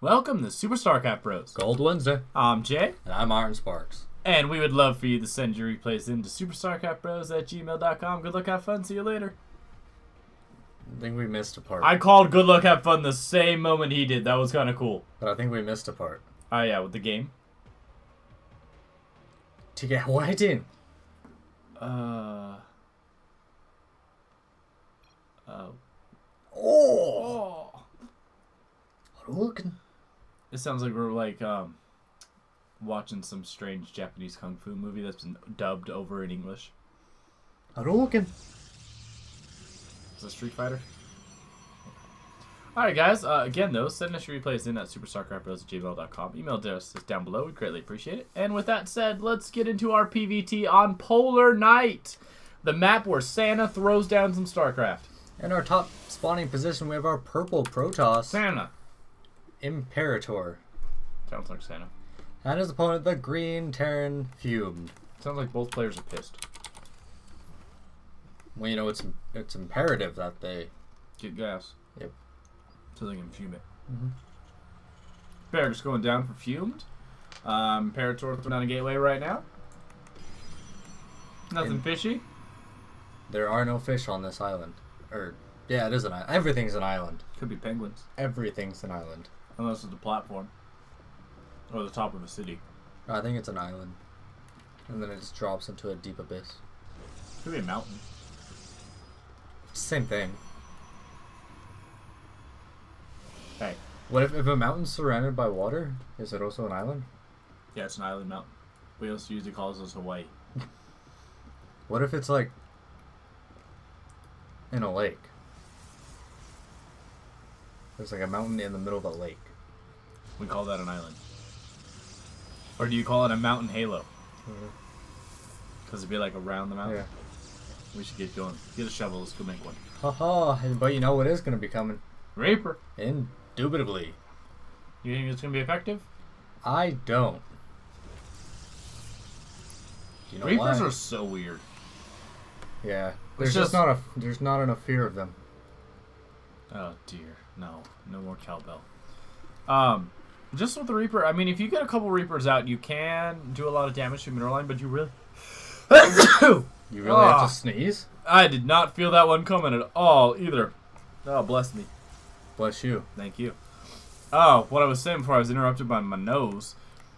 Welcome to SuperStarcraftBros. Gold Wednesday. I'm Jay. And I'm Martin Sparks. And we would love for you to send your replays into SuperStarcraftBros@gmail.com. Good luck, have fun, see you later. I think we missed a part. I called good luck, have fun the same moment he did. That was kind of cool. But I think we missed a part. Oh, yeah, with the game. To get white in. Oh! Looking. It sounds like we're like watching some strange Japanese kung fu movie that's been dubbed over in English. Looking. Is it Street Fighter? Alright guys, again though, send us your replays in at superstarcraftbros@gmail.com. Email address is down below, we'd greatly appreciate it. And with that said, let's get into our PvT on Polar Night. The map where Santa throws down some StarCraft. In our top spawning position, we have our purple Protoss. Santa. Imperator. Sounds like Santa. And his opponent, the green Terran Fumed. Sounds like both players are pissed. Well, you know, it's imperative that they Get gas. Yep. So they can fume it. Imperator's going down for fumed. Imperator throwing down a gateway right now. Nothing fishy. There are no fish on this island. Yeah, it is an island. Everything's an island. Could be penguins. Everything's an island. Unless it's a platform. Or the top of a city. I think it's an island. And then it just drops into a deep abyss. Could be a mountain. Same thing. Hey. What if a mountain's surrounded by water? Is it also an island? Yeah, it's an island mountain. We also usually call this Hawaii. What if it's like in a lake? There's like a mountain in the middle of a lake. We call that an island. Or do you call it a mountain halo? Because it'd be like around the mountain? Yeah. We should get going. Get a shovel, let's go make one. Haha, but you know what is going to be coming? Reaper. Indubitably. You think it's going to be effective? I don't. Do you know Reapers why? are so weird. Yeah. There's just not enough fear of them. Oh dear. No more cowbell. Just with the Reaper, I mean, if you get a couple Reapers out, you can do a lot of damage to Mineral Line, but you really... You really have to sneeze? I did not feel that one coming at all, either. Oh, bless me. Bless you. Thank you. Oh, what I was saying before I was interrupted by my nose.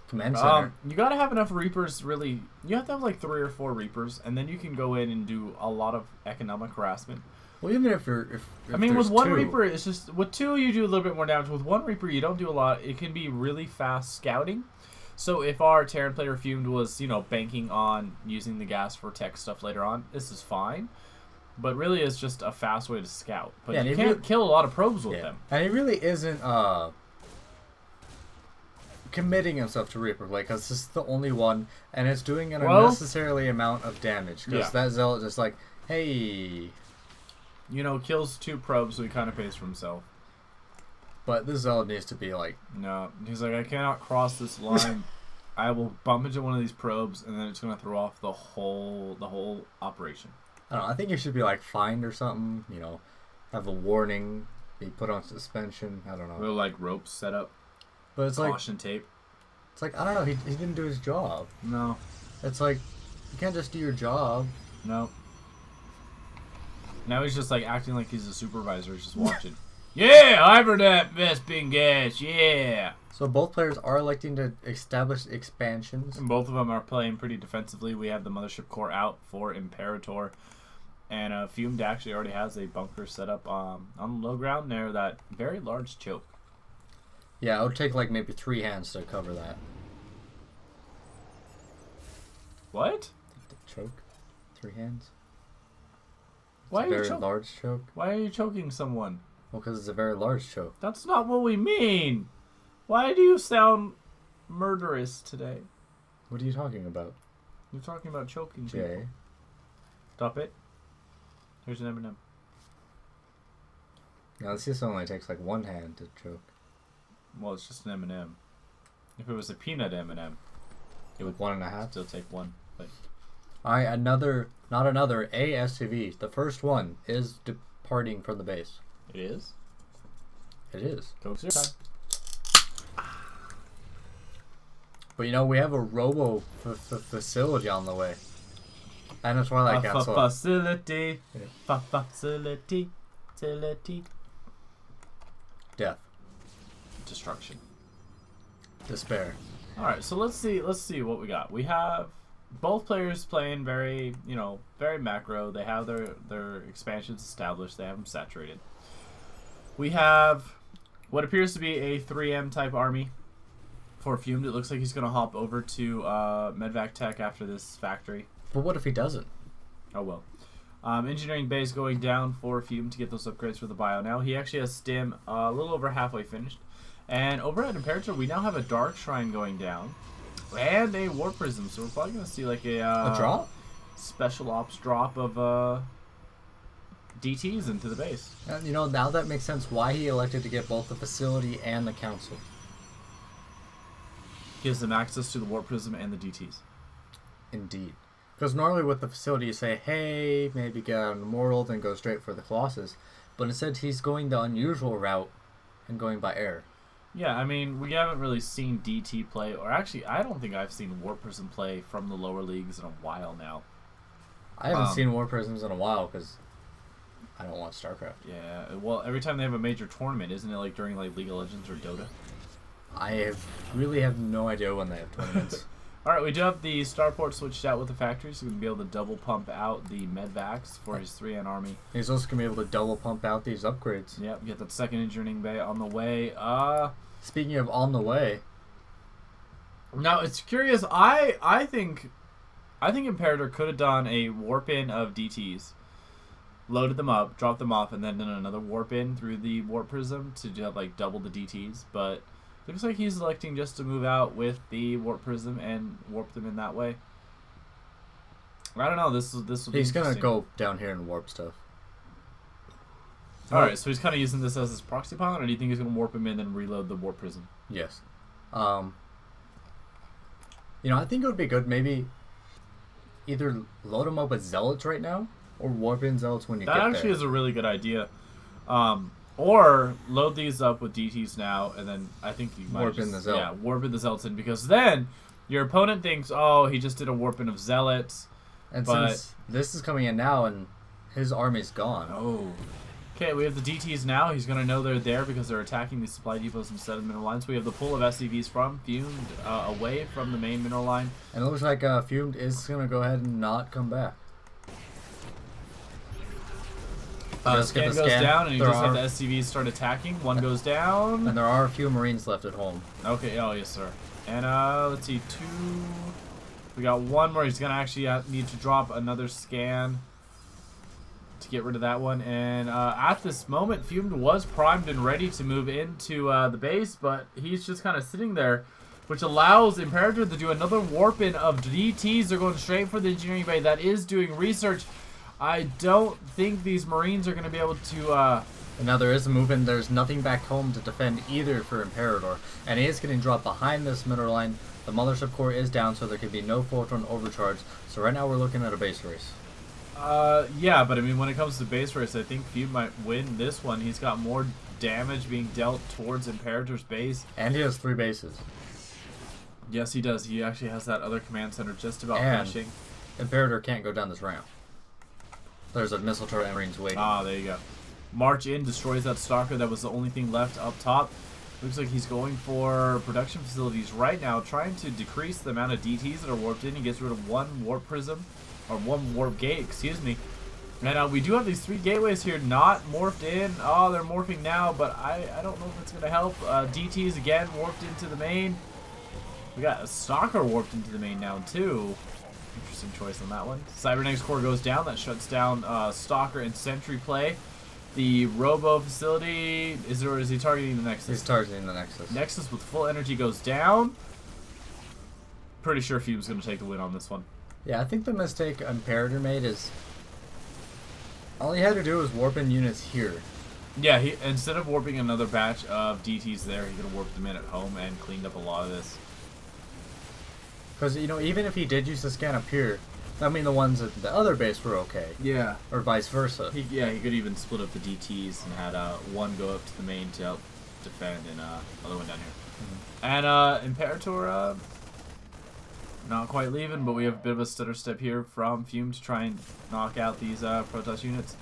Command center. You gotta have enough Reapers, really. You have to have like 3 or 4 Reapers, and then you can go in and do a lot of economic harassment. Well, even if I mean, with one 2. Reaper, it's just... With 2, you do a little bit more damage. With 1 Reaper, you don't do a lot. It can be really fast scouting. So if our Terran player Fumed was, you know, banking on using the gas for tech stuff later on, this is fine. But really, it's just a fast way to scout. But you can't kill a lot of probes with them. And he really isn't committing himself to Reaper, like, because this is the only one, and it's doing an unnecessarily amount of damage. Because that Zealot just like, hey... You know, kills 2 probes, so he kind of pays for himself. But this Zealot needs to be like... No. He's like, I cannot cross this line. I will bump into one of these probes, and then it's going to throw off the whole operation. I don't know. I think you should be like fined or something. You know, have a warning, be put on suspension. I don't know. Little like ropes set up. But it's caution tape. It's like, I don't know. He didn't do his job. No. It's like, you can't just do your job. No. Now he's just like acting like he's a supervisor. He's just watching. Yeah, Hibernate Vesping gas. Yeah. So both players are electing to establish expansions. And both of them are playing pretty defensively. We have the Mothership Core out for Imperator. And Fumed actually already has a bunker set up on the low ground near that very large choke. Yeah, it would take like maybe 3 hands to cover that. What? The choke? 3 hands? Why it's a very large choke. Why are you choking someone? Well, because it's a very large choke. That's not what we mean. Why do you sound murderous today? What are you talking about? You're talking about choking Jay. people. Stop it. Here's an M&M. Now, this only takes like 1 hand to choke. Well, it's just an M&M. If it was a peanut M&M, it would 1.5. still take 1. But Alright, not another, a SCV. The first one is departing from the base. it is. It is. Go time. But you know, we have a robo facility on the way. And a Twilight Council. Facility. Facility. Death. Destruction. Despair. Alright, so let's see what we got. We have both players playing very, very macro. They have their expansions established. They have them saturated. We have what appears to be a 3M type army for Fumed. It looks like he's going to hop over to Medvac Tech after this factory. But what if he doesn't? Oh, well. Engineering base going down for Fume to get those upgrades for the bio now. He actually has Stim a little over halfway finished. And over at Imperator, we now have a Dark Shrine going down. And a War Prism. So we're probably going to see like a drop? Special Ops drop of DTs into the base. And, now that makes sense why he elected to get both the facility and the council. Gives them access to the War Prism and the DTs. Indeed. Because normally with the facility you say, hey, maybe get an Immortal, then go straight for the Colossus. But instead he's going the unusual route and going by air. Yeah, I mean, we haven't really seen DT play, or actually, I don't think I've seen War Prism play from the lower leagues in a while now. I haven't seen War Prisms in a while because I don't want StarCraft. Yeah, well, every time they have a major tournament, isn't it like during like League of Legends or Dota? I really have no idea when they have tournaments. Alright, we do have the starport switched out with the factory, so we can be able to double pump out the medvacs for his 3N army. He's also going to be able to double pump out these upgrades. Yep, get that second engineering bay on the way. Speaking of on the way. Now, it's curious, I think Imperator could have done a warp in of DTs, loaded them up, dropped them off, and then done another warp in through the warp prism to have like double the DTs, but looks like he's electing just to move out with the warp prism and warp them in that way. I don't know. This will be He's gonna go down here and warp stuff. All right, so he's kind of using this as his proxy pilot, or do you think he's gonna warp him in and reload the warp prism? Yes. I think it would be good maybe either load him up with zealots right now or warp in zealots when you get there. That actually is a really good idea. Or load these up with DTs now, and then I think you might warp in the zealot. Yeah, warp in the zealots in, because then your opponent thinks, oh, he just did a warp in of zealots. And since this is coming in now and his army's gone. Oh. Okay, we have the DTs now. He's going to know they're there because they're attacking these supply depots instead of mineral lines. We have the pull of SCVs from Fumed away from the main mineral line. And it looks like Fumed is going to go ahead and not come back. Scan goes down, and you just have the SCVs start attacking. One goes down. And there are a few Marines left at home. Okay, oh, yes, sir. And, let's see, we got one more. He's going to actually need to drop another scan to get rid of that one. And at this moment, Fumed was primed and ready to move into the base, but he's just kind of sitting there, which allows Imperator to do another warp-in of DTs. They're going straight for the engineering bay. That is doing research. I don't think these Marines are going to be able to... And now there is a movement. There's nothing back home to defend either for Imperator. And he is getting dropped behind this middle line. The Mothership Core is down, so there can be no Photon overcharge. So right now we're looking at a base race. Yeah, but I mean, when it comes to base race, I think Fume might win this one. He's got more damage being dealt towards Imperator's base. And he has 3 bases. Yes, he does. He actually has that other command center just about finishing. Imperator can't go down this ramp. There's a missile turret and Marines waiting. Ah, there you go. March in, destroys that Stalker. That was the only thing left up top. Looks like he's going for production facilities right now, trying to decrease the amount of DTs that are warped in. He gets rid of one warp prism, or one warp gate, excuse me. And we do have these 3 gateways here not morphed in. Oh, they're morphing now, but I don't know if it's going to help. DTs again warped into the main. We got a Stalker warped into the main now, too. Interesting choice on that one. Cybernetics Core goes down. That shuts down Stalker and Sentry play. The Robo facility, is he targeting the Nexus? He's targeting the Nexus. Nexus with full energy goes down. Pretty sure Fume's going to take the win on this one. Yeah, I think the mistake Imperator made is all he had to do was warp in units here. Yeah, he instead of warping another batch of DTs there, he could have warped them in at home and cleaned up a lot of this. Because, even if he did use the scan up here, I mean, the ones at the other base were okay. Yeah. Or vice versa. He could even split up the DTs and had one go up to the main to help defend and other one down here. Mm-hmm. And Imperator Not quite leaving, but we have a bit of a stutter step here from Fume to try and knock out these Protoss units.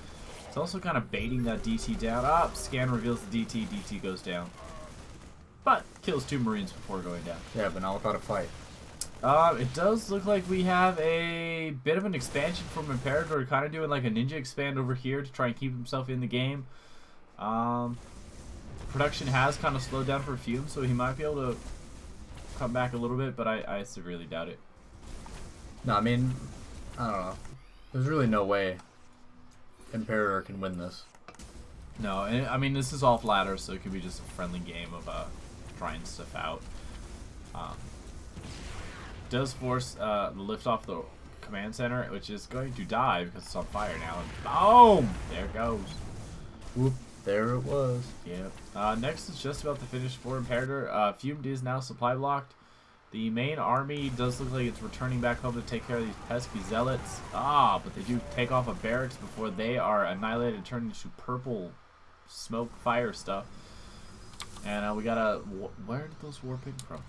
It's also kind of baiting that DT down. Scan reveals the DT. DT goes down. But kills 2 Marines before going down. Yeah, but not without a fight. It does look like we have a bit of an expansion from Imperator, kind of doing like a ninja expand over here to try and keep himself in the game. Production has kind of slowed down for Fume, so he might be able to come back a little bit, but I severely doubt it. No, I mean, I don't know. There's really no way Imperator can win this. No, and I mean, this is off ladder, so it could be just a friendly game of trying stuff out. Does force the lift off the command center, which is going to die because it's on fire now. And boom! There it goes. Whoop. There it was. Yeah. Next is just about to finish for Imperator. Fumed is now supply blocked. The main army does look like it's returning back home to take care of these pesky zealots. But they do take off a barracks before they are annihilated and turned into purple smoke fire stuff. And we got a... Where did those warp in from?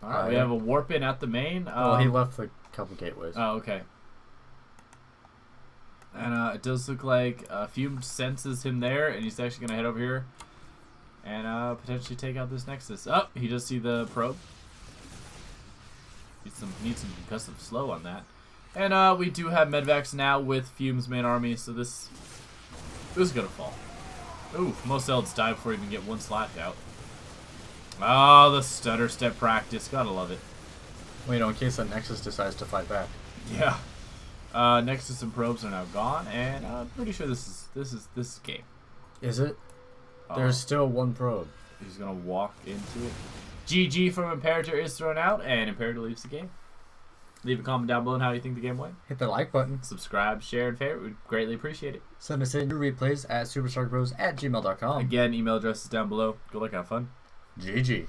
Alright, we have a warp in at the main. Well, he left a couple gateways. Oh, okay. And it does look like Fume senses him there, and he's actually going to head over here and potentially take out this Nexus. Oh, he does see the probe. Needs some concussive slow on that. And we do have medvacs now with Fume's main army, so this is going to fall. Ooh, most elds die before you even get one slash out. Oh, the stutter step practice. Gotta love it. Well, you know, in case that Nexus decides to fight back. Yeah. Nexus and probes are now gone, and I'm pretty sure this is game. Is it? There's still one probe. He's gonna walk into it. GG from Imperator is thrown out, and Imperator leaves the game. Leave a comment down below on how you think the game went. Hit the like button. Subscribe, share, and favorite. We'd greatly appreciate it. Send us in your replays at SuperStarcraftBros@gmail.com. Again, email address is down below. Good luck, have fun. GG.